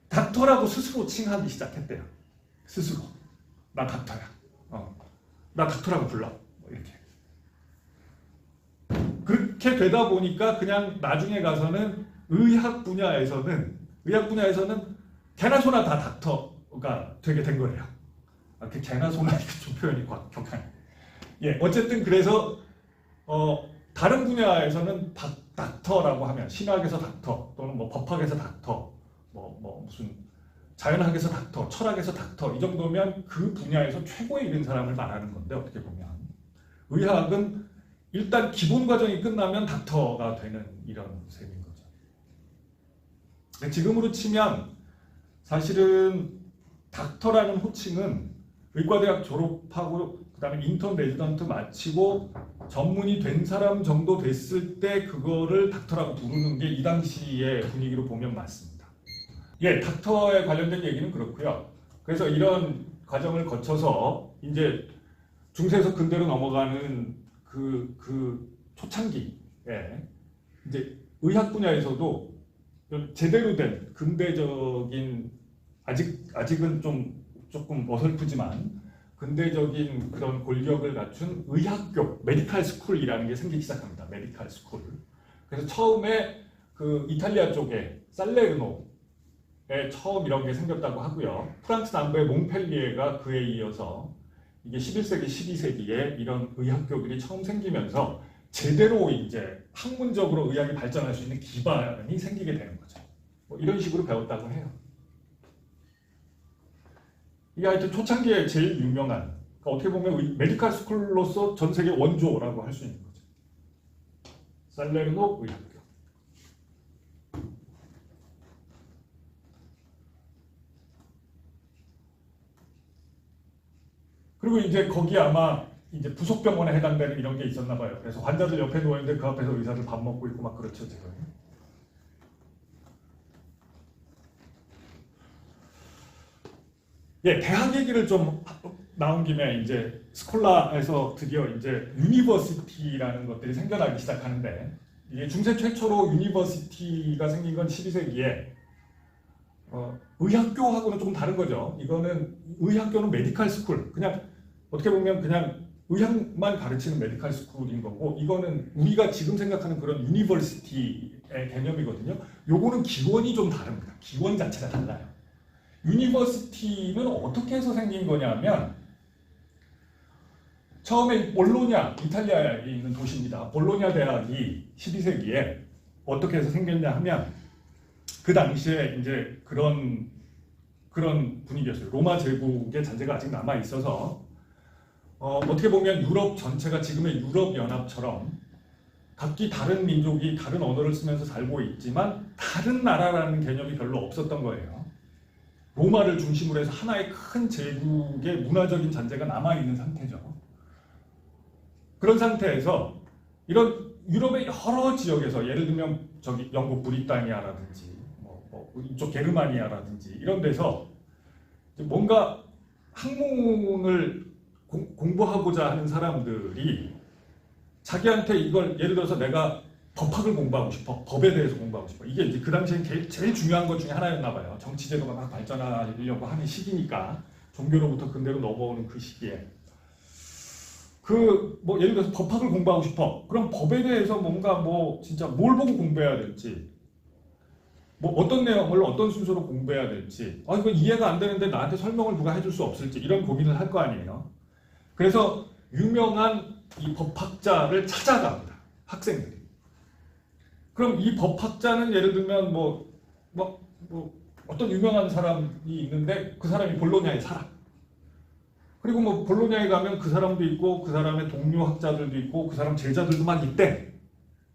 닥터라고 스스로 칭하기 시작했대요. 스스로 나 닥터야. 나 닥터라고 불러. 뭐 이렇게. 그렇게 되다 보니까 그냥 나중에 가서는 의학 분야에서는 개나 소나 다 닥터가 되게 된 거예요. 그 개나 소나 이게 좀 표현이 격하네. 예, 어쨌든 그래서 다른 분야에서는 닥터라고 하면 신학에서 닥터 또는 뭐 법학에서 닥터, 무슨 자연학에서 닥터, 철학에서 닥터 이 정도면 그 분야에서 최고에 이른 사람을 말하는 건데 어떻게 보면 의학은 일단 기본 과정이 끝나면 닥터가 되는 이런 셈인 거죠. 지금으로 치면 사실은 닥터라는 호칭은 의과대학 졸업하고 그 다음에 인턴 레지던트 마치고 전문의 된 사람 정도 됐을 때 그거를 닥터라고 부르는 게 이 당시의 분위기로 보면 맞습니다. 예, 닥터에 관련된 얘기는 그렇고요. 그래서 이런 과정을 거쳐서 이제 중세에서 근대로 넘어가는 그 초창기에 이제 의학 분야에서도 제대로 된 근대적인 아직은 조금 어설프지만 근대적인 그런 권력을 갖춘 의학교 메디칼 스쿨이라는 게 생기기 시작합니다. 메디칼 스쿨. 그래서 처음에 그 이탈리아 쪽에 살레르노에 처음 이런 게 생겼다고 하고요. 프랑스 남부의 몽펠리에가 그에 이어서 이게 11세기, 12세기에 이런 의학교들이 처음 생기면서 제대로 이제 학문적으로 의학이 발전할 수 있는 기반이 생기게 되는 거죠. 뭐 이런 식으로 배웠다고 해요. 이게 하여튼 초창기에 제일 유명한, 그러니까 어떻게 보면 메디칼 스쿨로서 전 세계 원조라고 할 수 있는 거죠. 살레르노 의학교. 그리고 이제 거기 아마 이제 부속병원에 해당되는 이런 게 있었나 봐요. 그래서 환자들 옆에 누워 있는데 그 앞에서 의사들 밥 먹고 있고 막 그렇죠 지금. 예, 대학 얘기를 좀 나온 김에 이제 스콜라에서 드디어 이제 유니버시티라는 것들이 생겨나기 시작하는데 이게 중세 최초로 유니버시티가 생긴 건 12세기에 의학교하고는 조금 다른 거죠. 이거는 의학교는 메디칼 스쿨, 그냥 어떻게 보면 그냥 의학만 가르치는 메디칼 스쿨인 거고 이거는 우리가 지금 생각하는 그런 유니버시티의 개념이거든요. 요거는 기원이 좀 다릅니다. 기원 자체가 달라요. 유니버시티는 어떻게 해서 생긴 거냐면 처음에 볼로냐, 이탈리아에 있는 도시입니다. 볼로냐 대학이 12세기에 어떻게 해서 생겼냐 하면 그 당시에 이제 그런 분위기였어요. 로마 제국의 잔재가 아직 남아 있어서 어떻게 보면 유럽 전체가 지금의 유럽 연합처럼 각기 다른 민족이 다른 언어를 쓰면서 살고 있지만 다른 나라라는 개념이 별로 없었던 거예요. 로마를 중심으로 해서 하나의 큰 제국의 문화적인 잔재가 남아 있는 상태죠. 그런 상태에서 이런 유럽의 여러 지역에서 예를 들면 저기 영국 브리타니아라든지 이쪽 게르마니아라든지 이런 데서 뭔가 학문을 공부하고자 하는 사람들이 자기한테 이걸 예를 들어서 내가 법학을 공부하고 싶어, 법에 대해서 공부하고 싶어. 이게 이제 그 당시엔 제일 중요한 것 중에 하나였나 봐요. 정치 제도가 막 발전하려고 하는 시기니까 종교로부터 근대로 넘어오는 그 시기에 예를 들어서 법학을 공부하고 싶어. 그럼 법에 대해서 뭔가 진짜 뭘 보고 공부해야 될지, 어떤 내용을 어떤 순서로 공부해야 될지, 이거 이해가 안 되는데 나한테 설명을 누가 해줄 수 없을지 이런 고민을 할 거 아니에요. 그래서 유명한 이 법학자를 찾아갑니다. 학생들이. 그럼 이 법학자는 예를 들면 어떤 유명한 사람이 있는데 그 사람이 볼로냐에 살아. 그리고 볼로냐에 가면 그 사람도 있고 그 사람의 동료 학자들도 있고 그 사람 제자들도 막 있대.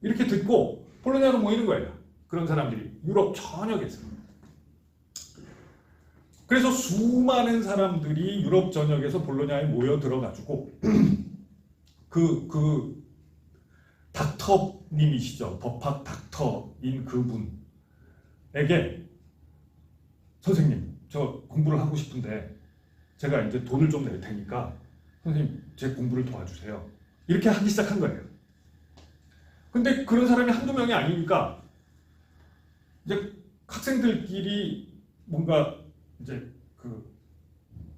이렇게 듣고 볼로냐로 모이는 거예요. 그런 사람들이 유럽 전역에서. 그래서 수많은 사람들이 유럽 전역에서 볼로냐에 모여 들어가지고 그 닥터님이시죠. 법학 닥터인 그분에게 선생님, 저 공부를 하고 싶은데 제가 이제 돈을 좀 낼 테니까 선생님 제 공부를 도와주세요. 이렇게 하기 시작한 거예요. 근데 그런 사람이 한두 명이 아니니까 이제 학생들끼리 뭔가 이제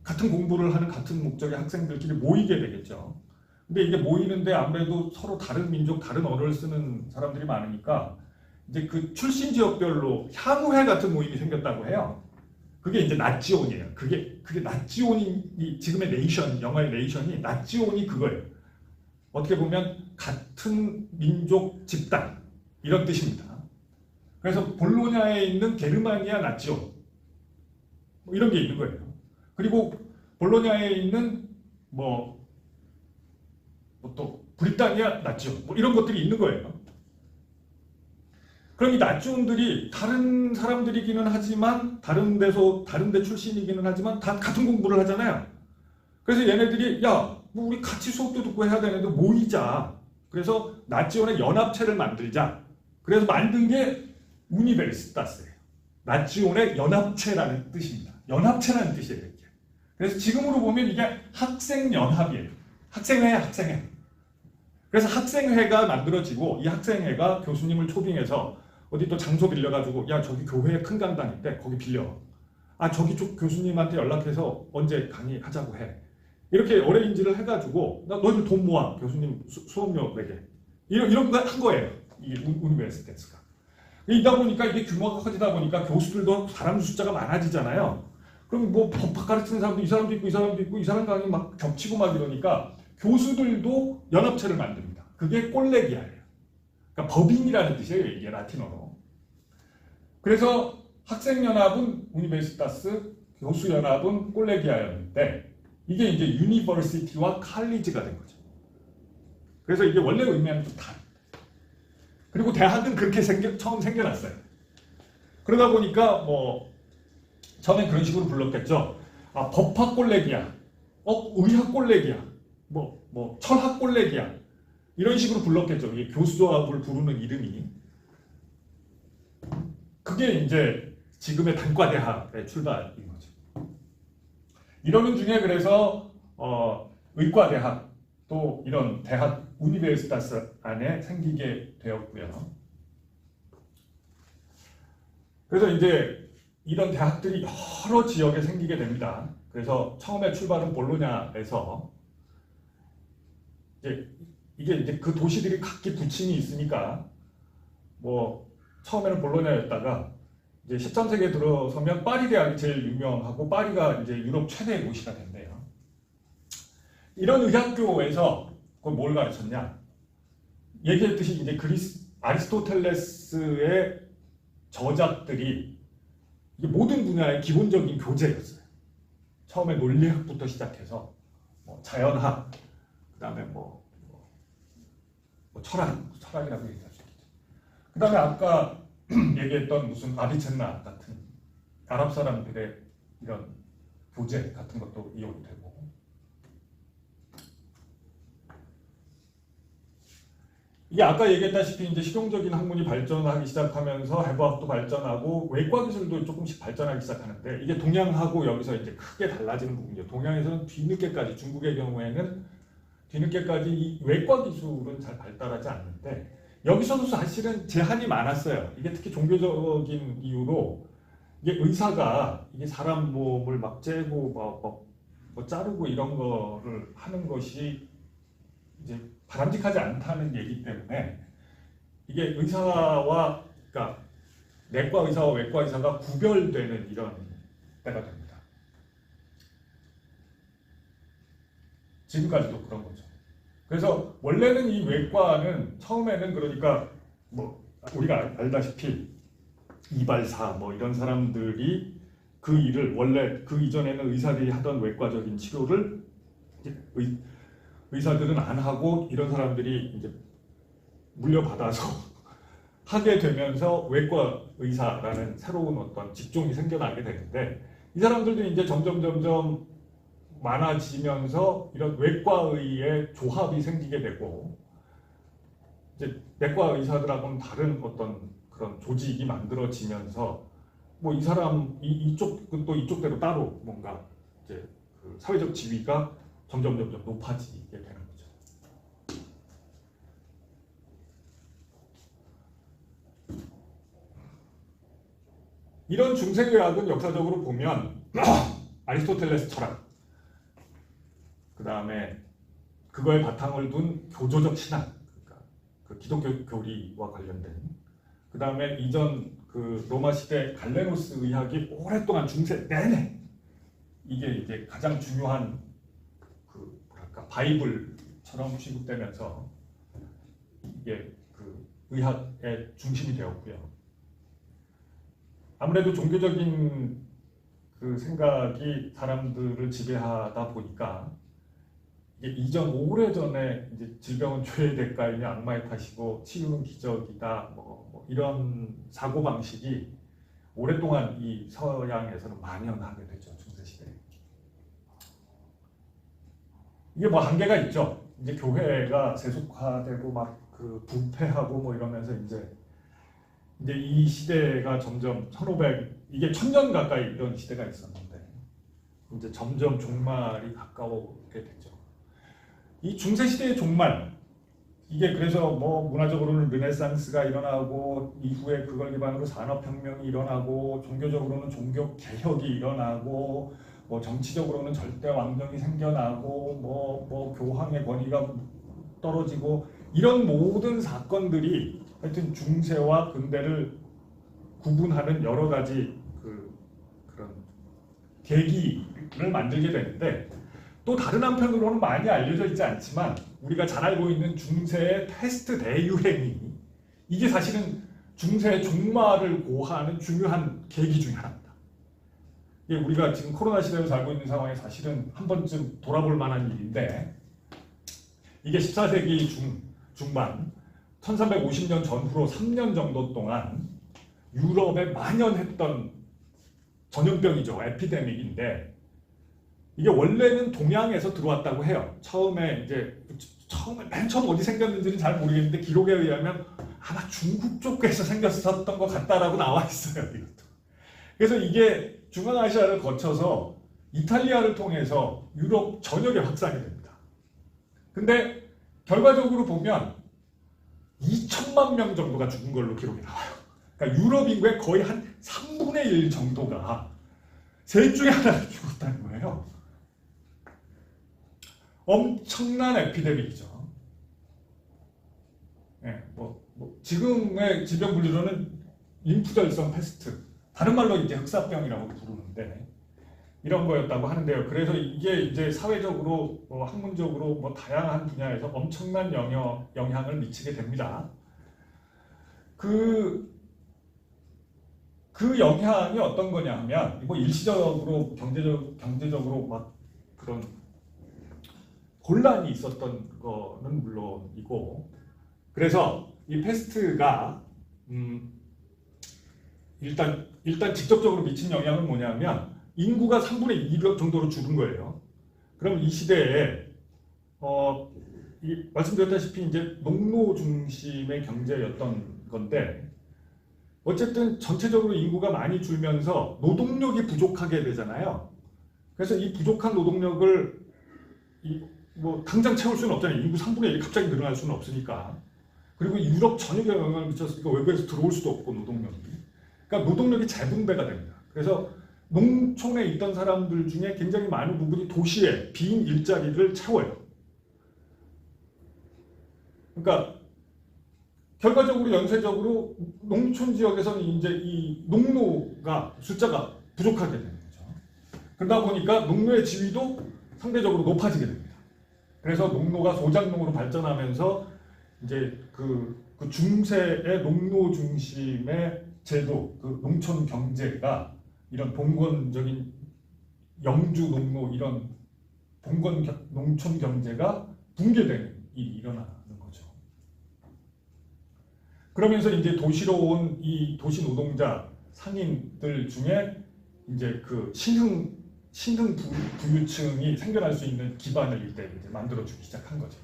같은 공부를 하는 같은 목적의 학생들끼리 모이게 되겠죠. 근데 이게 모이는데 아무래도 서로 다른 민족, 다른 언어를 쓰는 사람들이 많으니까 이제 그 출신 지역별로 향후회 같은 모임이 생겼다고 해요. 그게 이제 나치온이에요. 그게 나치온이 지금의 네이션, 영어의 네이션이 나치온이 그거예요. 어떻게 보면 같은 민족 집단 이런 뜻입니다. 그래서 볼로냐에 있는 게르마니아 나치온 이런 게 있는 거예요. 그리고 볼로냐에 있는 또 브리타니아 나치온 이런 것들이 있는 거예요. 그럼 이 나치온들이 다른 사람들이기는 하지만 다른 데 출신이기는 하지만 다 같은 공부를 하잖아요. 그래서 얘네들이 우리 같이 수업도 듣고 해야 되는데 모이자. 그래서 나치온의 연합체를 만들자. 그래서 만든 게 우니베르시타스예요. 나치온의 연합체라는 뜻입니다. 연합체라는 뜻이에요. 이게. 그래서 지금으로 보면 이게 학생연합이에요. 학생회. 그래서 학생회가 만들어지고 이 학생회가 교수님을 초빙해서 어디 또 장소 빌려가지고 저기 교회에 큰 강당 있대. 거기 빌려. 저기 쪽 교수님한테 연락해서 언제 강의하자고 해. 이렇게 어레인지를 해가지고 너희들 돈 모아. 교수님 수업료 내게. 이런 거 한 거예요. 이 우니베르시테스가. 이다 보니까 이게 규모가 커지다 보니까 교수들도 사람 숫자가 많아지잖아요. 그럼 법학 가르치는 사람도 이 사람도 있고 이 사람도 있고 이 사람 강의 막 겹치고 막 이러니까 교수들도 연합체를 만듭니다. 그게 꼴레기아예요. 그러니까 법인이라는 뜻이에요. 이게 라틴어로. 그래서 학생연합은 우니베르시타스, 교수연합은 꼴레기아였는데 이게 이제 유니버시티와 칼리지가 된 거죠. 그래서 이게 원래 의미하는 단. 그리고 대학은 그렇게 처음 생겨났어요. 그러다 보니까 처음엔 그런 식으로 불렀겠죠. 법학 꼴레기아, 의학 꼴레기아, 철학 꼴레기아 이런 식으로 불렀겠죠. 이게 교수조합을 부르는 이름이. 그게 이제 지금의 단과대학의 출발인 거죠. 이러는 중에 그래서 의과대학 또 이런 대학 우니베르시타스 안에 생기게 되었고요. 그래서 이제 이런 대학들이 여러 지역에 생기게 됩니다. 그래서 처음에 출발은 볼로냐에서 이게 이제 그 도시들이 각기 부친이 있으니까 처음에는 볼로냐였다가 이제 13세기에 들어서면 파리 대학이 제일 유명하고 파리가 이제 유럽 최대의 도시가 된대요. 이런 의학교에서 뭘 가르쳤냐? 얘기했듯이 이제 아리스토텔레스의 저작들이 이게 모든 분야의 기본적인 교재였어요. 처음에 논리학부터 시작해서 뭐 자연학, 그다음에 철학이라고 얘기할 수 있겠죠. 그다음에 아까 얘기했던 무슨 아비첸나 같은 아랍 사람들의 이런 교재 같은 것도 이용이 되고. 이게 아까 얘기했다시피 이제 실용적인 학문이 발전하기 시작하면서 해부학도 발전하고 외과 기술도 조금씩 발전하기 시작하는데 이게 동양하고 여기서 이제 크게 달라지는 부분이죠. 동양에서는 뒤늦게까지, 중국의 경우에는 뒤늦게까지 이 외과 기술은 잘 발달하지 않는데 여기서도 사실은 제한이 많았어요. 이게 특히 종교적인 이유로 이게 의사가 이게 사람 몸을 막 째고 뭐 자르고 이런 거를 하는 것이 이제 바람직하지 않다는 얘기 때문에 이게 의사와 그러니까 내과 의사와 외과 의사가 구별되는 이런 때가 됩니다. 지금까지도 그런 거죠. 그래서 원래는 이 외과는 처음에는 그러니까 뭐 우리가 알다시피 이발사 뭐 이런 사람들이 그 일을 원래 그 이전에는 의사들이 하던 외과적인 치료를 의사들은 안 하고 이런 사람들이 이제 물려받아서 하게 되면서 외과 의사라는 새로운 어떤 직종이 생겨나게 되는데 이 사람들도 이제 점점 많아지면서 이런 외과의의 조합이 생기게 되고 이제 내과 의사들하고는 다른 어떤 그런 조직이 만들어지면서 뭐 이 사람 이쪽도 이쪽대로 따로 뭔가 이제 그 사회적 지위가 점점 높아지게 되는 거죠. 이런 중세의학은 역사적으로 보면 아리스토텔레스 철학, 그 다음에 그거에 바탕을 둔 교조적 신학, 그러니까 그 기독교 교리와 관련된, 그 다음에 이전 그 로마 시대 갈레노스 의학이 오랫동안 중세 내내 이게 이제 가장 중요한 그 뭐랄까 바이블처럼 취급되면서 이게 그 의학의 중심이 되었고요. 아무래도 종교적인 그 생각이 사람들을 지배하다 보니까 이전 오래전에 이제 질병은 죄의 대가이며 악마의 탓이고 치유는 기적이다 뭐 이런 사고 방식이 오랫동안 이 서양에서는 만연하게 됐죠. 중세 시대에. 이게 뭐 한계가 있죠. 이제 교회가 세속화되고 막 그 부패하고 뭐 이러면서 이제 이 시대가 점점 1500 이게 1000년 가까이 이런 시대가 있었는데 이제 점점 종말이 가까워게 됐죠. 이 중세 시대의 종말 이게 그래서 뭐 문화적으로는 르네상스가 일어나고 이후에 그걸 기반으로 산업혁명이 일어나고 종교적으로는 종교 개혁이 일어나고 뭐 정치적으로는 절대 왕정이 생겨나고 뭐 교황의 권위가 떨어지고 이런 모든 사건들이 하여튼 중세와 근대를 구분하는 여러 가지 그런 계기를 만들게 되는데 또 다른 한편으로는 많이 알려져 있지 않지만 우리가 잘 알고 있는 중세의 패스트 대유행이 이게 사실은 중세의 종말을 고하는 중요한 계기 중에 하나입니다. 이게 우리가 지금 코로나 시대로 살고 있는 상황에 사실은 한 번쯤 돌아볼 만한 일인데 이게 14세기 중반 1350년 전후로 3년 정도 동안 유럽에 만연했던 전염병이죠. 에피데믹인데 이게 원래는 동양에서 들어왔다고 해요. 처음에 맨 처음 어디 생겼는지는 잘 모르겠는데 기록에 의하면 아마 중국 쪽에서 생겼었던 것 같다라고 나와 있어요. 이것도. 그래서 이게 중앙아시아를 거쳐서 이탈리아를 통해서 유럽 전역에 확산이 됩니다. 근데 결과적으로 보면 2천만 명 정도가 죽은 걸로 기록이 나와요. 그러니까 유럽 인구의 거의 한 3분의 1 정도가 셋 중에 하나가 죽었다는 거예요. 엄청난 에피데믹이죠. 네, 지금의 질병 분류로는 림프절성 패스트, 다른 말로 이제 흑사병이라고 부르는데 이런 거였다고 하는데요. 그래서 이게 이제 사회적으로 학문적으로 다양한 분야에서 엄청난 영향을 미치게 됩니다. 그 영향이 어떤 거냐 하면 일시적으로 경제적으로 막 그런 곤란이 있었던 거는 물론이고, 그래서 이 패스트가 일단 직접적으로 미친 영향은 뭐냐면 인구가 3분의 2 정도로 줄은 거예요. 그럼 이 시대에 말씀드렸다시피 이제 농노 중심의 경제였던 건데, 어쨌든 전체적으로 인구가 많이 줄면서 노동력이 부족하게 되잖아요. 그래서 이 부족한 노동력을 당장 채울 수는 없잖아요. 인구 3분의 1이 갑자기 늘어날 수는 없으니까. 그리고 유럽 전역에 영향을 미쳤으니까 외부에서 들어올 수도 없고 노동력이. 그러니까 노동력이 재분배가 됩니다. 그래서 농촌에 있던 사람들 중에 굉장히 많은 부분이 도시에 빈 일자리를 채워요. 그러니까 결과적으로 연쇄적으로 농촌 지역에서는 이제 이 농노가 숫자가 부족하게 되는 거죠. 그러다 보니까 농노의 지위도 상대적으로 높아지게 됩니다. 그래서 농노가 소작농으로 발전하면서 이제 그 중세의 농노 중심의 제도, 그 농촌 경제가 이런 봉건적인 영주 농노 이런 봉건 농촌 경제가 붕괴되는 일이 일어나는 거죠. 그러면서 이제 도시로 온 이 도시 노동자 상인들 중에 이제 그 신흥 부유층이 생겨날 수 있는 기반을 이때 이제 만들어주기 시작한 거죠.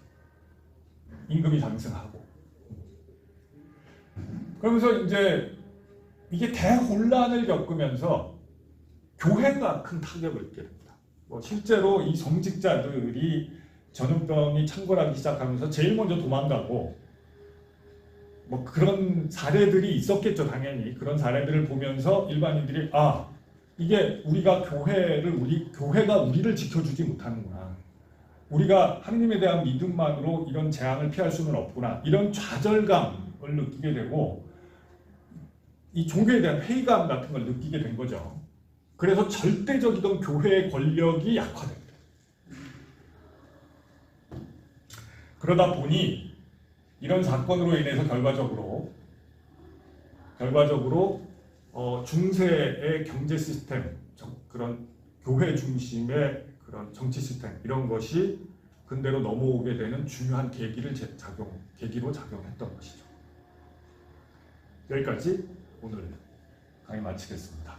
임금이 상승하고. 그러면서 이제 이게 대혼란을 겪으면서 교회가 큰 타격을 입게 됩니다. 실제로 이 성직자들이 전염병이 창궐하기 시작하면서 제일 먼저 도망가고 그런 사례들이 있었겠죠. 당연히 그런 사례들을 보면서 일반인들이 이게 우리가 교회가 우리를 지켜주지 못하는구나. 우리가 하느님에 대한 믿음만으로 이런 재앙을 피할 수는 없구나. 이런 좌절감을 느끼게 되고 이 종교에 대한 회의감 같은 걸 느끼게 된 거죠. 그래서 절대적이던 교회의 권력이 약화됩니다. 그러다 보니 이런 사건으로 인해서 결과적으로 중세의 경제 시스템, 그런 교회 중심의 그런 정치 시스템 이런 것이 근대로 넘어오게 되는 중요한 계기로 작용했던 것이죠. 여기까지 오늘 강의 마치겠습니다.